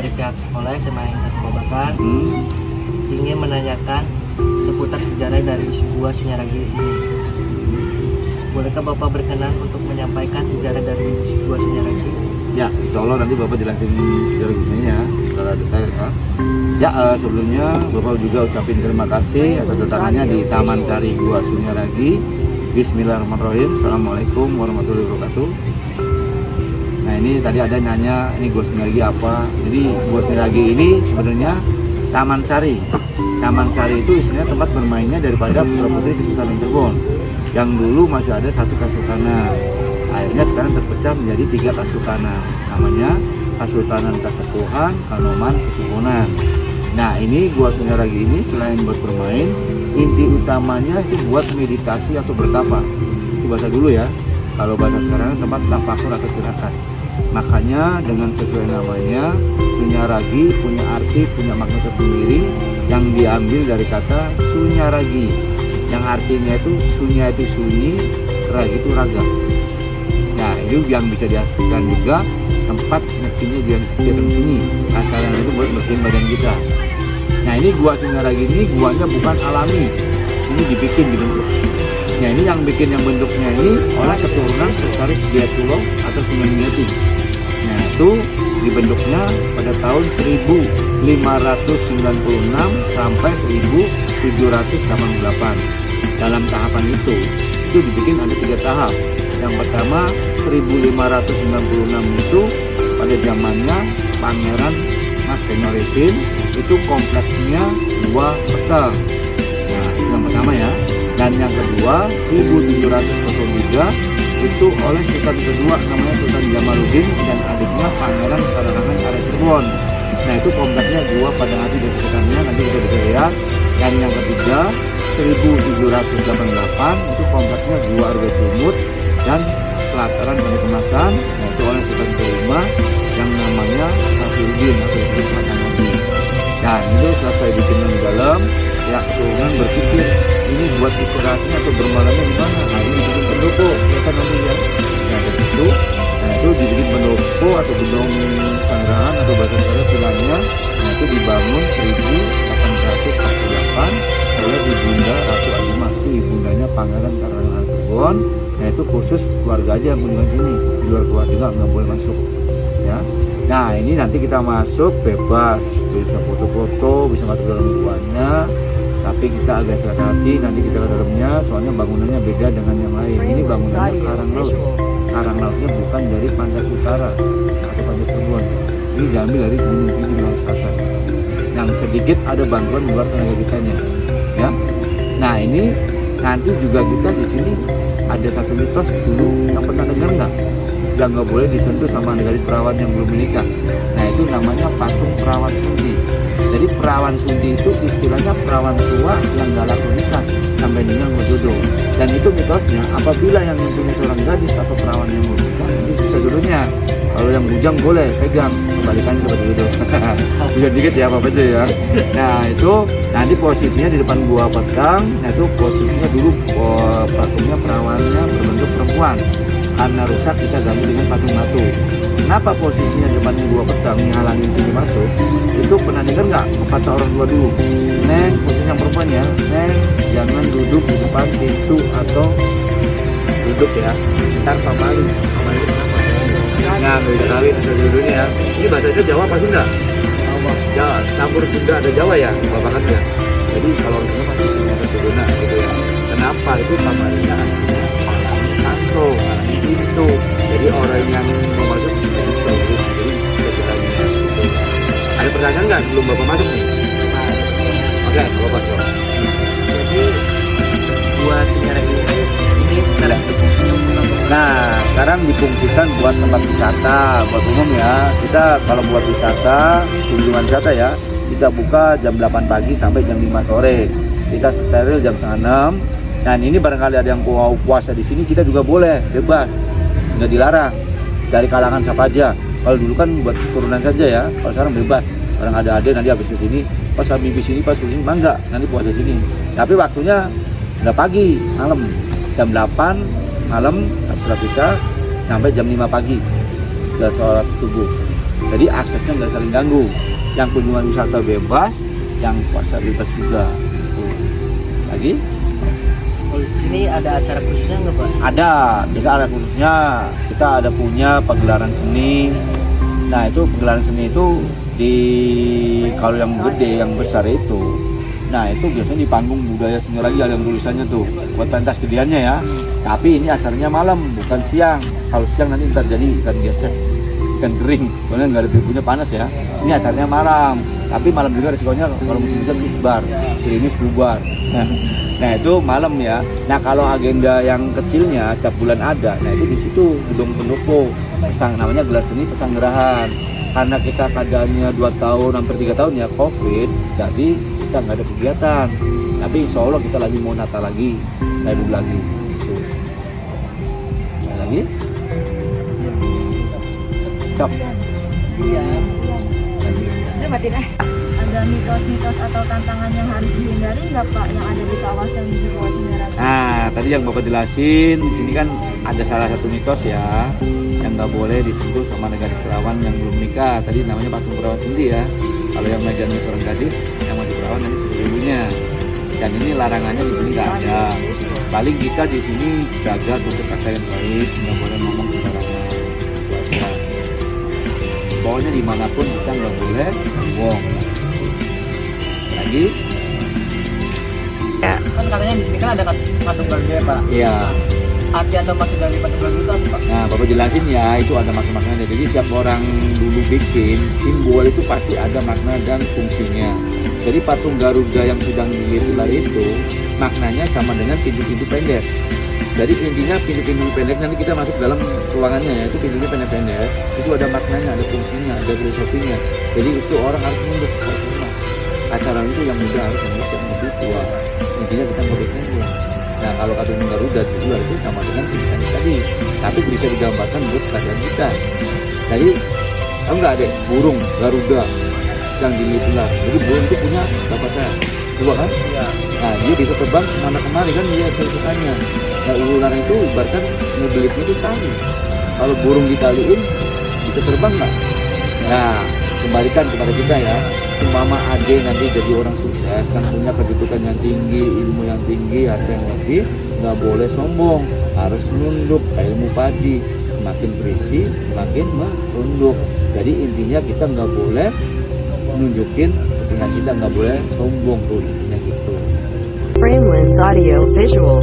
dari pihak sekolah SMA yang satu Babakan ingin menanyakan seputar sejarah dari Gua Sunyaragi ini. Bolehkah Bapak berkenan untuk menyampaikan sejarah dari Gua Sunyaragi? Ya, insya Allah nanti Bapak jelasin secara ya, secara detail ya. Ya, sebelumnya Bapak juga ucapin terima kasih atas datangannya di Taman Sari Gua Sunyaragi. Bismillahirrahmanirrahim. Assalamualaikum warahmatullahi wabarakatuh. Nah, ini tadi ada nanya, ini Gua Sunyaragi apa? Jadi Gua Sunyaragi ini sebenarnya Taman Sari. Taman Sari itu istilahnya tempat bermainnya daripada Putra Putri Kesultanan Cirebon. Yang dulu masih ada satu Kasultanan. Akhirnya sekarang terpecah menjadi 3 Kasultanan. Namanya Kasultanan Kasepuhan, Kanoman, Kecipunan. Nah, ini Gua Sunyaragi ini selain buat bermain, inti utamanya itu buat meditasi atau bertapa. Itu bahasa dulu ya. Kalau bahasa sekarang tempat tafakur atau tirakat. Makanya dengan sesuai namanya, Sunyaragi punya arti, punya makna tersendiri yang diambil dari kata Sunyaragi, yang artinya itu sunya itu sunyi, ragi itu raga. Nah, itu yang bisa diartikan juga tempat mestinya juga kegiatan sunyi, asalnya itu buat bersihin badan kita. Nah, ini Gua Sunyaragi ini guanya bukan alami, ini dibikin dibentuk. Nah, ini yang bikin yang bentuknya ini oleh keturunan Sesarif Biatullah atau Sunan Jati. Nah, itu dibentuknya pada tahun 1596 sampai 1788. Dalam tahapan itu dibikin ada 3 tahap. Yang pertama 1596 itu pada zamannya Pangeran Mas Tenoripin, itu kompleksnya 2 petal. Nah, itu yang pertama ya. Dan yang kedua 1703 itu oleh Sultan kedua namanya Sultan Jamaluddin dan adiknya Pangeran Karangan Karya Cirebon. Nah, itu kompleksnya gua pada hati dan sekitarnya, nanti kita bisa lihat. Dan yang ketiga 1788 itu kompleksnya gua Arga Sumut dan pelataran Bani Kemasan, yaitu oleh Sultan kelima yang namanya Safiuddin atau disebut Matan Haji. Dan itu selesai bikin di dalam, ya keturunan berpikir ini buat istirahatnya atau bermalamnya di mana? Nah, ini dibikin pendopo, ya kan nanti ya. Nah, dari situ, nah itu dibikin pendopo atau gedung sanggrahan atau bahasa sekarang silangnya. Nah, itu dibangun 1848 oleh Ibunda Ratu Alimah. Itu ibundanya Pangeran Karangan Cirebon. Nah, itu khusus keluarga aja yang kunjungan sini, di luar keluarga nggak boleh masuk, ya. Nah, ini nanti kita masuk bebas, bisa foto-foto, bisa masuk dalam guanya. Tapi kita agak hati-hati nanti kita ke dalamnya, soalnya bangunannya beda dengan yang lain. Ini bangunannya karang laut. Karang lautnya bukan dari pantai utara atau pantai Cirebon. Ini diambil dari gunung tinggi di selatan. Yang sedikit ada bantuan luar tenaga kitanya, ya. Nah, ini nanti juga kita di sini ada satu mitos dulu yang pernah dengar nggak? Yang nggak boleh disentuh sama gadis perawan yang belum menikah. Nah, itu namanya patung perawan Sunti. Jadi perawan Sunti itu istilahnya perawan tua yang gak laku nikah sampai dengan berjodoh. Dan itu mitosnya apabila yang mempunyai seorang gadis atau perawan yang belum nikah itu bisa jodohnya. Kalau yang bujang boleh pegang, kembalikan ke jodoh. Bisa dikit ya apa itu ya. Nah, itu nanti posisinya di depan gua petang. Nah, itu posisinya dulu patungnya perawannya berbentuk perempuan. Karena rusak kita ganti dengan patung batu. Kenapa posisinya depan gua petang menghalangi pintu masuk? Itu pernah dengar nggak kata orang tua dulu? Neng, posisinya perempuan ya, Neng jangan duduk di depan pintu atau duduk ya. Ntar pamali kenapa? Nah, beda kali asal duduknya ya. Ini bahasanya Jawa apa Sunda? Jawa, campur Sunda ada Jawa ya, bapak ya. Jadi kalau orang Sunda masih Sunda Tuduna gitu ya. Kenapa itu pamalinya aslinya kanto, pintu. Jadi orang yang mau masuk bisa jadi bisa jalannya gitu. Ada pertanyaan nggak sebelum bapak masuk nih? Oke, bapak coba. Jadi Gua Sunyaragi ini sekarang fungsinya untuk apa? Nah, sekarang difungsikan buat tempat wisata, buat umum ya. Kita kalau buat wisata, kunjungan wisata ya, kita buka jam 8 pagi sampai jam 5 sore. Kita steril jam 5:30. Dan ini barangkali ada yang mau puasa di sini, kita juga boleh, bebas, nggak dilarang. Dari kalangan siapa aja. Kalau dulu kan buat turunan saja ya, kalau sekarang bebas. Orang ada nanti habis ke sini, pas habis di sini, pas di sini, mangga, nanti puasa sini. Tapi waktunya nggak pagi, malam, jam 8 malam, setelah bisa sampai jam 5 pagi, sudah sholat subuh. Jadi aksesnya nggak saling ganggu. Yang kunjungan wisata bebas, yang puasa bebas juga. Tuh. Lagi? Kalau di sini ada acara khususnya nggak Pak? Ada, biasa ada khususnya. Kita ada punya pagelaran seni. Nah itu pagelaran seni itu kalau yang gede, yang besar itu. Nah itu biasanya di panggung budaya seni lagi ada yang tulisannya tuh buat pentas gedeannya ya. Tapi ini acaranya malam, bukan siang. Kalau siang nanti ntar jadi ikan gesek, ikan kering, soalnya nggak ada tribunnya panas ya. Ini acaranya malam, tapi malam juga resikonya kalau musim hujan isbar, gerimis bubar. Nah itu malam ya. Nah kalau agenda yang kecilnya tiap bulan ada, nah itu di situ gedung pendopo, namanya gelar seni Pesanggerahan. Karena kita keadaannya 2 tahun, hampir 3 tahun ya COVID, jadi kita nggak ada kegiatan. Tapi insya Allah kita lagi mau Natal lagi, kayak dulu lagi. Tuh. Nah, lagi? Cok. Iya. Lagi. Coba tidak. Ada mitos-mitos atau tantangan yang harus dihindari nggak Pak yang ada di kawasan Gua Sunyaragi? Nah, tadi yang Bapak jelasin, di sini kan ada salah satu mitos ya, yang nggak boleh disentuh sama gadis perawan yang belum nikah. Tadi namanya patung perawan sendi ya. Kalau yang megang seorang gadis yang masih perawan nanti susu ibunya. Dan ini larangannya di sini nggak ada. Paling kita di sini jaga tutup kata yang baik, nggak boleh ngomong sembarangan. Pokoknya dimanapun kita nggak boleh bohong. Lagi? Kan katanya di sini kan ada patung Garuda ya Pak. Iya. Arti atau maksud dari patung Garuda itu apa Pak? Nah, Bapak jelasin ya, itu ada makna-maknanya. Jadi setiap orang dulu bikin simbol itu pasti ada makna dan fungsinya. Jadi patung Garuda yang sedang dilihat ular itu maknanya sama dengan pintu-pintu pendek. Jadi intinya pintu-pintu pendek nanti kita masuk dalam ruangannya ya, itu pintunya pendek-pendek. Itu ada maknanya, ada fungsinya, ada filosofinya. Jadi itu orang harus nunduk, harus hormat. Acara itu yang muda harus nunduk, yang lebih tua. Intinya kita nggak boleh sombong. Nah kalau patung Garuda di luar itu sama dengan pintu tadi, tapi bisa digambarkan buat keadaan kita. Jadi tahu nggak adek burung Garuda yang dilihat ular? Jadi burung itu punya bapak saya, dua kan? Iya. Nah dia bisa terbang kemana-kemana kan dia sukanya. Nah ular itu ibaratkan mobilnya itu tali. Kalau burung ditaliin bisa terbang nggak? Nah kembalikan kepada kita ya. Umpama ade nanti jadi orang sukses, kan punya kedudukan yang tinggi, ilmu yang tinggi, harta yang lebih, nggak boleh sombong, harus nunduk kayak ilmu padi. Semakin berisi, semakin menunduk. Jadi intinya kita nggak boleh nunjukin dengan kita nggak boleh sombong tuh intinya gitu. Framelins Audio Visual.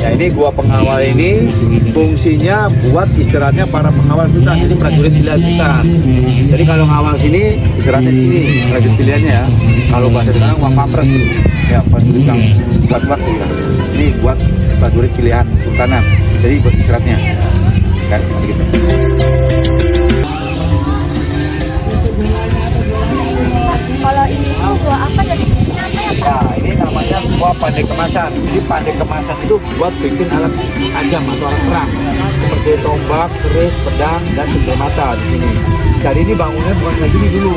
Nah ini gua pengawal ini fungsinya buat istirahatnya para pengawal sultan, jadi prajurit pilihan sultan. Jadi kalau ngawal sini istirahatnya di sini prajurit pilihannya ya. Kalau bahasa sekarang uang pampres ya prajurit yang buat waktu ya. Ini buat prajurit pilihan sultanan. Jadi buat istirahatnya. Kan gitu. Kalau ini tuh gua apa dan isinya apa ya Pak? Ya ini namanya gua pandai kemasan. Jadi pandai kemasan itu buat bikin alat tajam atau alat perang seperti tombak, keris, pedang, dan senjata di sini. Jadi ini bangunnya bukan kayak gini dulu,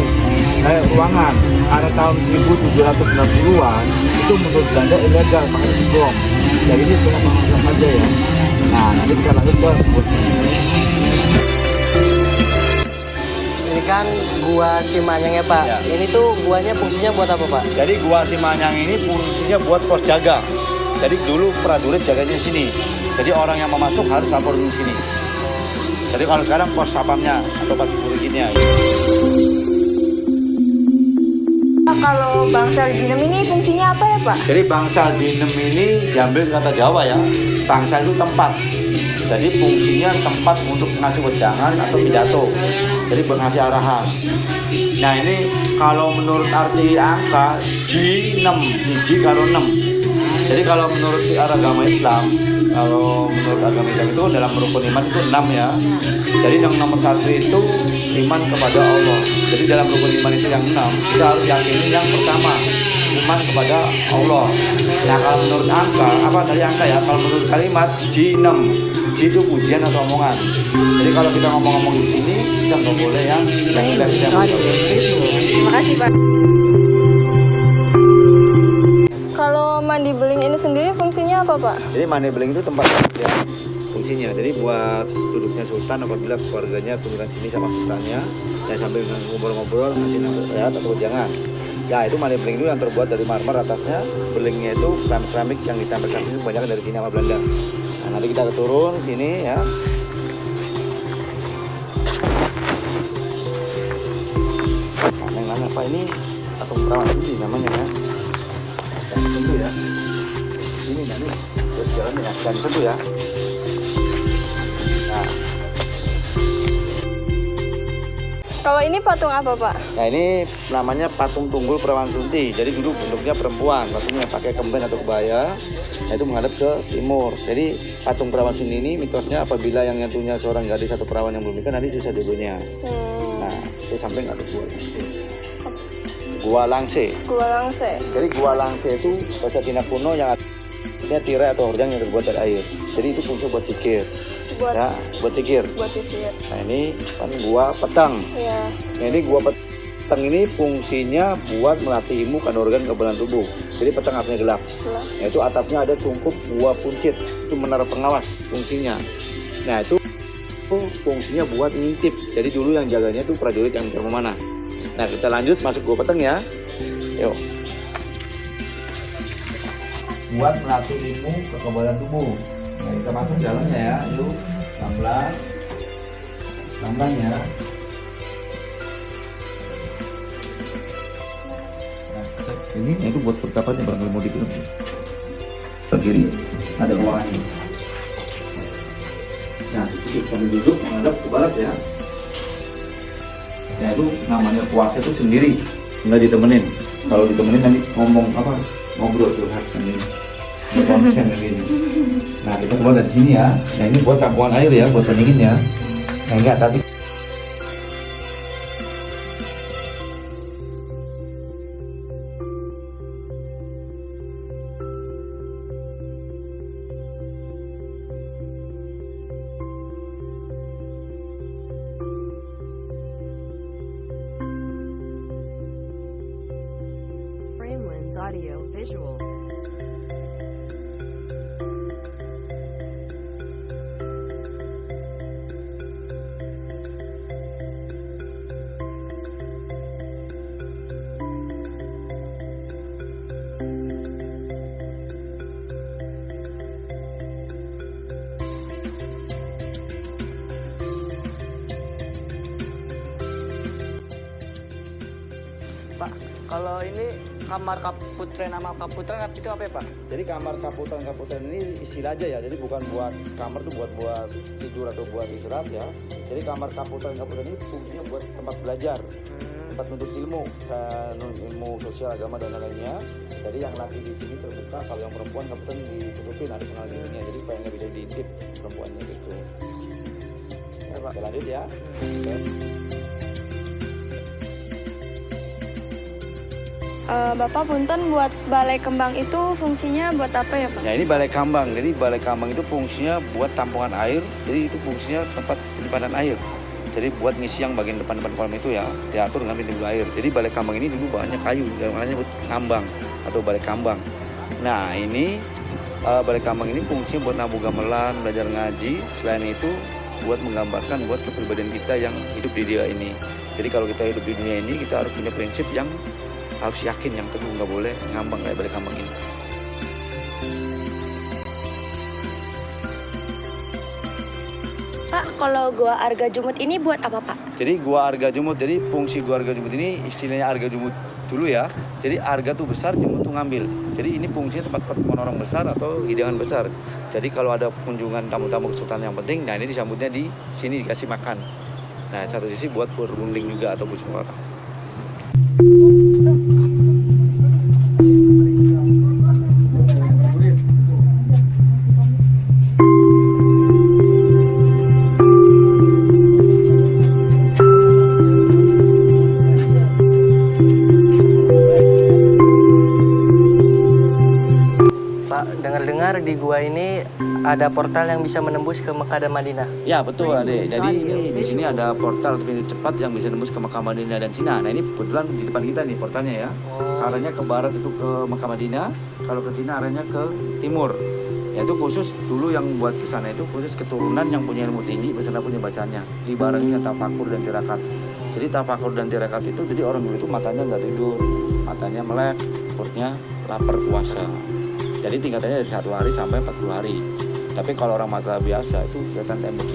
kayak ruangan. Ada tahun 1790-an itu menurut Belanda ilegal pakai bom. Jadi ini cuma pengawasan saja ya. Nah nanti kita lanjut ke bos. Ini kan gua Simanyang ya Pak. Ya. Ini tuh guanya fungsinya buat apa Pak? Jadi gua Simanyang ini fungsinya buat pos jaga. Jadi dulu prajurit jaganya sini. Jadi orang yang mau masuk harus lapor di sini. Jadi kalau sekarang pos sapamnya atau pos security-nya. Kalau bangsal jinem ini fungsinya apa ya Pak? Jadi bangsal jinem ini diambil kata Jawa ya. Bangsal itu tempat. Jadi fungsinya tempat untuk ngasih wejangan atau pidato. Jadi buat ngasih arahan. Nah ini kalau menurut arti angka J6, jiji karo 6. Jadi kalau menurut si agama Islam kalau menurut agama Islam itu dalam rukun iman itu 6 ya. Jadi yang nomor 1 itu iman kepada Allah. Jadi dalam rukun iman itu yang 6, kita harus yakini yang pertama iman kepada Allah. Nah kalau menurut angka, apa dari angka ya? Kalau menurut kalimat J6, J itu pujian atau omongan. Jadi kalau kita ngomong-ngomong di sini, kita nggak boleh yang jelek. Terima kasih Pak. Kalau mandi beling ini sendiri fungsinya apa Pak? Jadi mandi beling itu tempat duduk ya fungsinya. Jadi buat duduknya sultan apabila keluarganya turunkan sini sama sultannya, ya sambil ngobrol-ngobrol ngasih nasihat atau jangan. Ya itu mandi beling itu yang terbuat dari marmer atasnya, belingnya itu keramik yang ditempelkan ini kebanyakan dari Cina sama Belanda. Nah nanti kita turun sini ya. Mana apa ini patung perawan ini namanya ya. Tentu ya. Ini nanti jalan ya, dan tentu ya. Nah. Kalau ini patung apa Pak? Nah ini namanya patung Tunggul Perawan Sunti. Jadi dulu bentuknya perempuan, patungnya pakai kemben atau kebaya. Nah itu menghadap ke timur. Jadi patung Perawan Sunti ini mitosnya apabila yang nyentuhnya seorang gadis atau perawan yang belum nikah nanti susah jodohnya. Nah itu sampai nggak ada Gua Langse. Gua Langse. Jadi Gua Langse itu bahasa Cina kuno yang artinya tirai atau hordang yang terbuat dari air. Jadi itu fungsi buat cikir. Ya, buat cikir. Buat cikir. Nah ini kan gua petang. Iya. Nah ini gua petang ini fungsinya buat melatih ilmu kan organ kekebalan tubuh. Jadi petang artinya gelap. Nah itu atapnya ada cungkup gua puncit. Itu menara pengawas fungsinya. Nah itu fungsinya buat ngintip. Jadi dulu yang jaganya itu prajurit yang mencari memanah. Nah kita lanjut masuk gua petang ya. Yuk. Buat melatih ilmu kekebalan tubuh. Nah, kita masuk jalannya ya. Yuk, pelan-pelan. Pelan-pelan ya. Nah, kita kesini. Nah, itu buat pertapannya barangkali mau dipilih. Ke kiri ada ruangannya. Nah, di situ sambil duduk menghadap ke barat ya. Nah itu namanya puasa itu sendiri, nggak ditemenin. Kalau ditemenin nanti ngomong apa, ngobrol curhat ini, konsen begini. Nah kita keluar dari sini ya. Nah ini buat tampungan air ya, buat pendingin ya. Nah enggak tadi. Framelands Audio Visual. Pak, kalau ini kamar Kaputren sama Kaputren itu apa ya Pak? Jadi kamar kaputren ini istilah aja ya. Jadi bukan buat kamar tuh buat tidur atau buat istirahat ya. Jadi kamar kaputren ini fungsinya buat tempat belajar, tempat menuntut ilmu dan ilmu sosial, agama dan lainnya. Jadi yang laki di sini terbuka, kalau yang perempuan kaputren ditutupin ada pengalas dirinya. Jadi supaya nggak bisa diintip perempuannya gitu. Ya Pak, kita lanjut ya. Bapak punten buat balai kembang itu fungsinya buat apa ya Pak? Ya ini balai kambang. Jadi balai kambang itu fungsinya buat tampungan air. Jadi itu fungsinya tempat penyimpanan air. Jadi buat ngisi yang bagian depan kolam itu ya diatur dengan pintu air. Jadi balai kambang ini dulu banyak kayu, makanya buat kambang atau balai kambang. Nah ini balai kambang ini fungsinya buat nabuh gamelan, belajar ngaji. Selain itu buat menggambarkan buat kepribadian kita yang hidup di dunia ini. Jadi kalau kita hidup di dunia ini kita harus punya prinsip yang harus yakin, yang teguh, nggak boleh ngambang kayak balai kambang ini. Pak, kalau gua Arga Jumut ini buat apa Pak? Jadi gua Arga Jumut, jadi fungsi gua Arga Jumut ini istilahnya Arga Jumut dulu ya. Jadi Arga tuh besar, Jumut tuh ngambil. Jadi ini fungsinya tempat pertemuan orang besar atau hidangan besar. Jadi kalau ada kunjungan tamu-tamu kesultanan yang penting, nah ini disambutnya di sini dikasih makan. Nah satu sisi buat berunding juga atau bersuara. dengar di gua ini ada portal yang bisa menembus ke Mekah dan Madinah. Ya betul Ade. Jadi ini di sini ada portal pintu cepat yang bisa nembus ke Mekah, Madinah dan Cina. Nah ini kebetulan di depan kita nih portalnya ya. Arahnya ke barat itu ke Mekah, Madinah. Kalau ke Cina arahnya ke timur. Yaitu khusus dulu yang buat ke sana itu khusus keturunan yang punya ilmu tinggi beserta punya bacanya. Dibarengi tafakur dan tirakat. Jadi tafakur dan tirakat itu jadi orang dulu itu matanya nggak tidur, matanya melek, perutnya lapar puasa. Jadi tingkatannya dari 1 hari sampai 40 hari. Tapi kalau orang mata biasa itu kelihatan tembok.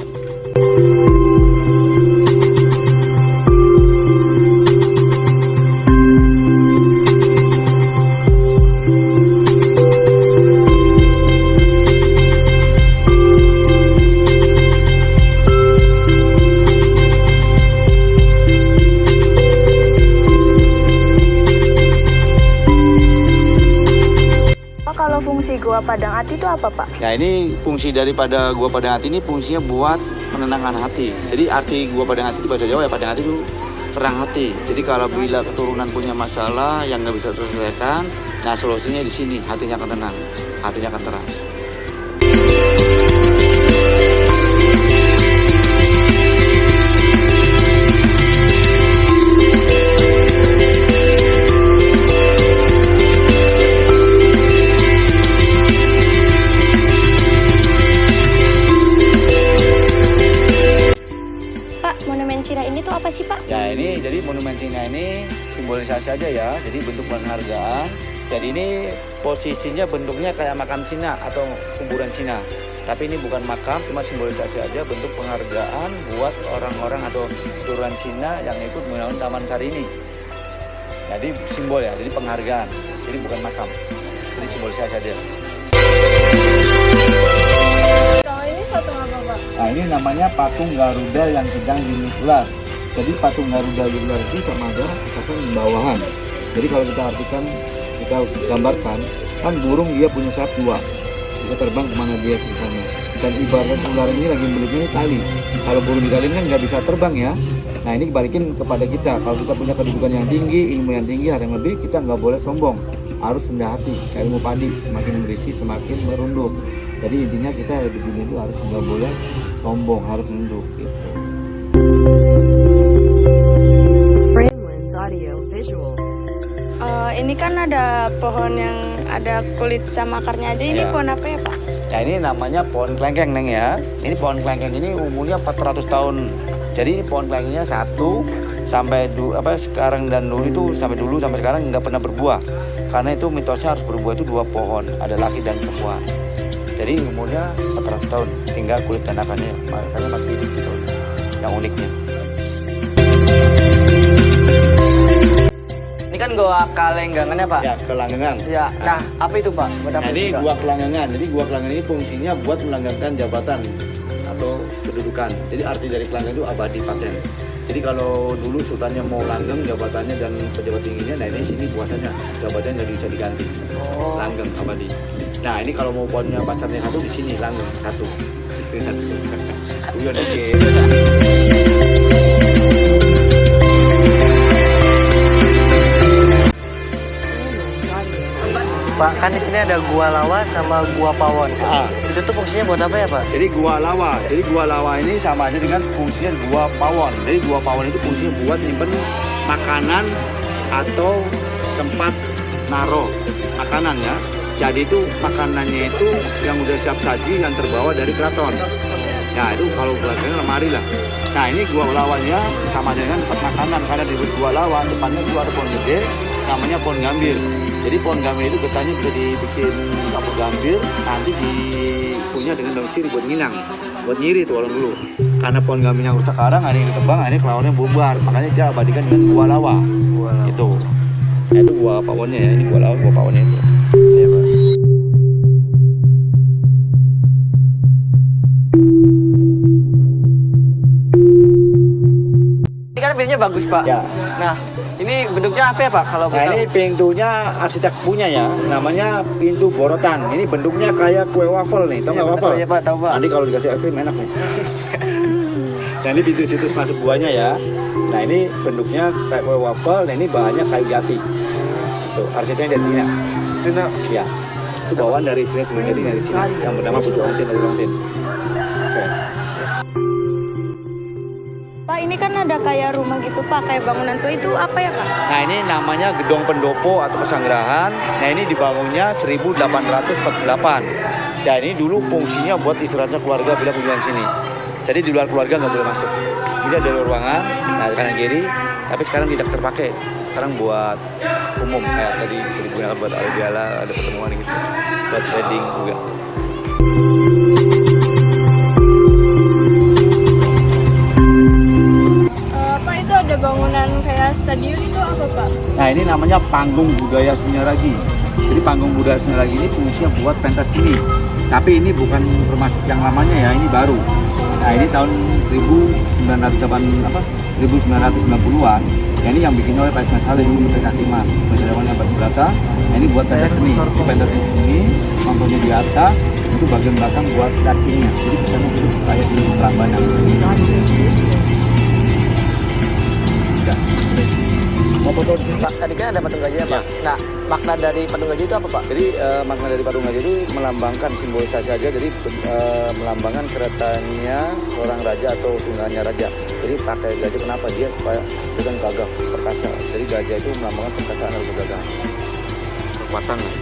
Kalau fungsi Gua Padang Ati itu apa, Pak? Nah ini fungsi daripada Gua Padang Ati ini fungsinya buat menenangkan hati. Jadi arti Gua Padang Ati itu bahasa Jawa ya, Padang Ati itu terang hati. Jadi kalau bila keturunan punya masalah yang nggak bisa terselesaikan, nah solusinya di sini, hatinya akan tenang, hatinya akan terang. Monumen Cina ini tuh apa sih, Pak? Ya ini jadi monumen Cina ini simbolisasi aja ya, jadi bentuk penghargaan. Jadi ini posisinya bentuknya kayak makam Cina atau kuburan Cina. Tapi ini bukan makam, cuma simbolisasi aja bentuk penghargaan buat orang-orang atau keturunan Cina yang ikut membangun Taman Sari ini. Jadi simbol ya, jadi penghargaan. Jadi bukan makam, jadi simbolisasi aja. Kalau ini patung apa, Pak? Nah ini namanya patung Garuda yang sedang diular. Jadi patung Garuda ular itu sama ada katakan bawahan. Jadi kalau kita artikan, kita gambarkan, kan burung dia punya sayap 2, bisa terbang kemana dia sebenarnya. Dan ibarat ular ini lagi mulutnya ini tali. Kalau burung ditaliin kan nggak bisa terbang ya. Nah ini balikin kepada kita. Kalau kita punya kedudukan yang tinggi, ilmu yang tinggi, hari yang lebih, kita nggak boleh sombong. Harus rendah hati. Kayak ilmu padi, semakin berisi semakin merunduk. Jadi intinya kita di dunia itu harus nggak boleh sombong, harus nunduk gitu. Brainlands Audio Visual. Ini kan ada pohon yang ada kulit sama akarnya aja. Ini Ya. pohon apa ya, Pak? Ya ini namanya pohon kelengkeng Neng ya. Ini pohon kelengkeng ini umurnya 400 tahun. Jadi pohon kelengkengnya satu sampai sekarang dan dulu itu sampai sekarang nggak pernah berbuah. Karena itu mitosnya harus berbuah itu 2 pohon, ada laki dan perempuan. Jadi umurnya 400 tahun, tinggal kulit dan akarnya makanya masih hidup gitu. Yang uniknya. Ini kan gua Kalenggangan ya, Pak? Ya, kelanggengan. Ya. Nah, apa itu, Pak? Buat apa Nah, ini itu, Pak? gua kelanggengan. Jadi gua kelanggengan ini fungsinya buat melanggengkan jabatan atau kedudukan. Jadi arti dari kelanggengan itu abadi paten. Jadi kalau dulu sultannya mau langgeng jabatannya dan pejabat tingginya, nah ini sini puasanya jabatannya nggak bisa diganti. Langgeng abadi. Nah ini kalau mau punya pacarnya satu di sini langgeng satu. Uyon oke. Pak, kan di sini ada Gua Lawa sama Gua Pawon. Ah. Itu tuh fungsinya buat apa ya, Pak? Jadi gua lawa. Jadi gua lawa ini sama aja dengan fungsinya gua pawon. Jadi gua pawon itu fungsinya buat nyimpen makanan atau tempat naruh makanan ya. Jadi itu makanannya itu yang udah siap saji yang terbawa dari keraton. Nah itu kalau bahasanya lemari lah. Nah ini gua lawanya sama dengan tempat makanan karena di gua lawa depannya gua ada pohon gede namanya pohon gambir. Jadi pohon gambir itu getahnya bisa dibikin kapur gambir, nanti dipunya dengan daun sirih buat minang, buat nyiri tuh orang dulu. Karena pohon gambir yang rusak sekarang ada yang ditebang, ada yang kelawanya bubar, makanya dia abadikan dengan gua lawa. Itu. Nah, itu gua pawonnya ya, ini gua lawa, gua pawonnya itu. Iya, Pak. Ini kan pintunya bagus, Pak. Ya. Nah, ini bentuknya apa ya, Pak? Kalau Nah ini pintunya arsitek punya ya, namanya pintu borotan. Ini bentuknya kayak kue waffle nih, tau nggak waffle? Iya, Pak, tahu, Pak. Nanti kalau dikasih es krim enak nih. Nah ini pintu situs masuk buahnya ya. Nah ini bentuknya kayak kue waffle, nah ini bahannya kayu jati. Tuh arsiteknya dari Cina. Cina. Ya. itu bawaan dari istrinya Sunan Kudus dari Cina yang bernama Putu Ontin dari Ontin. Oke. Pak, ini kan ada kayak rumah gitu Pak, kayak bangunan tua itu apa ya Pak? Nah ini namanya Gedong Pendopo atau Pesanggerahan. Nah ini dibangunnya 1848. Dan ini dulu fungsinya buat istirahatnya keluarga bila kunjungan sini. Jadi di luar keluarga nggak boleh masuk. Ini ada ruangan, nah kanan kiri, tapi sekarang tidak terpakai. Sekarang buat umum, kayak tadi bisa digunakan buat gala, ada pertemuan gitu, buat wedding juga. Pak, itu ada bangunan kayak stadion itu apa Pak? Nah ini namanya Panggung Budaya Sunyaragi. Jadi Panggung Budaya Sunyaragi ini fungsinya buat pentas seni. Tapi ini bukan termasuk yang lamanya ya, ini baru. Nah ini tahun 1990-an. Ya, ini yang bikin oleh Pak Ismail Saleh dulu Menteri Kehakiman, Presiden Abbas Brata. Nah ini buat pentas seni. Di pentas seni, mangkoknya di atas, itu bagian belakang buat dagingnya. Jadi kesannya itu kayak di Prambanan. Ya. Mau foto di sini Pak. Tadi kan ada patung gajah ya Pak. Nah, makna dari patung gajah itu apa Pak? Jadi makna dari patung gajah itu melambangkan simbolisasi aja, jadi melambangkan keretanya seorang raja atau tunggangannya raja. Jadi pakai gajah kenapa? Dia supaya dengan gagah perkasa. Jadi gajah itu melambangkan perkasaan atau kegagahan, kekuatan lah.